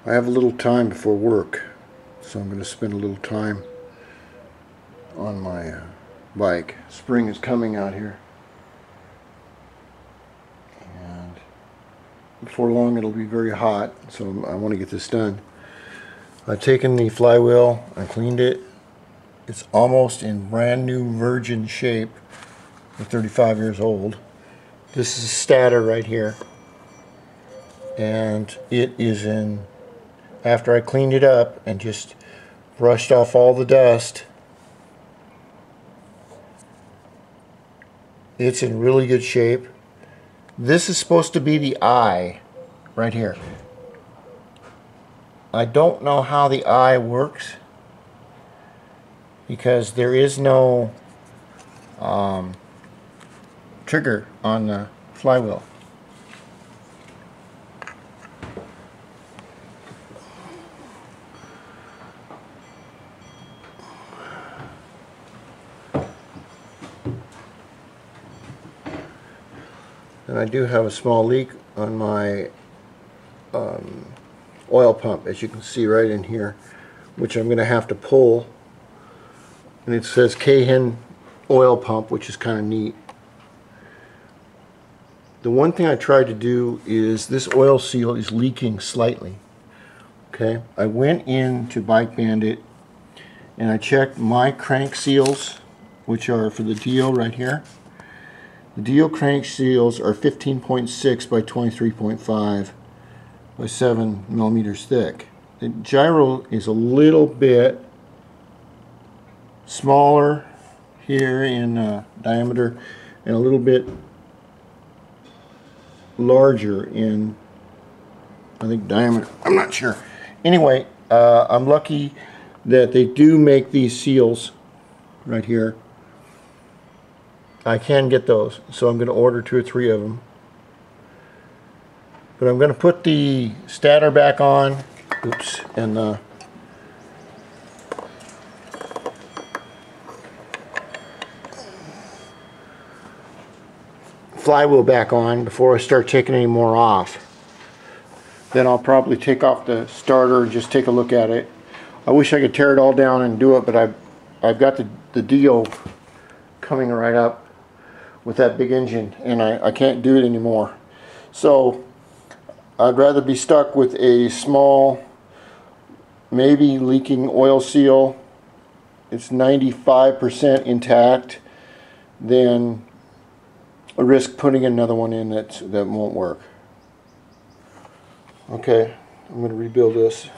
I have a little time before work, so I'm going to spend a little time on my bike. Spring is coming out here, and before long it'll be very hot, so I want to get this done. I've taken the flywheel, I cleaned it. It's almost in brand new virgin shape for 35 years old. This is a stator right here, and it is in, after I cleaned it up and just brushed off all the dust, it's in really good shape. This is supposed to be the eye right here. I don't know how the eye works because there is no trigger on the flywheel. And I do have a small leak on my oil pump, as you can see right in here, which I'm going to have to pull. And it says Cahen oil pump, which is kind of neat. The one thing I tried to do is, this oil seal is leaking slightly. Okay, I went into Bike Bandit and I checked my crank seals, which are for the Dio right here. The Dio crank seals are 15.6 by 23.5 by 7 millimeters thick. The Gyro is a little bit smaller here in diameter and a little bit larger in, I think, diameter. I'm not sure. Anyway, I'm lucky that they do make these seals right here. I can get those, so I'm going to order 2 or 3 of them. But I'm going to put the stator back on. Oops, and the flywheel back on before I start taking any more off. Then I'll probably take off the starter and just take a look at it. I wish I could tear it all down and do it, but I've got the Dio coming right up with that big engine, and I can't do it anymore. So I'd rather be stuck with a small, maybe leaking oil seal. It's 95% intact, than risk putting another one in that won't work. Okay, I'm going to rebuild this.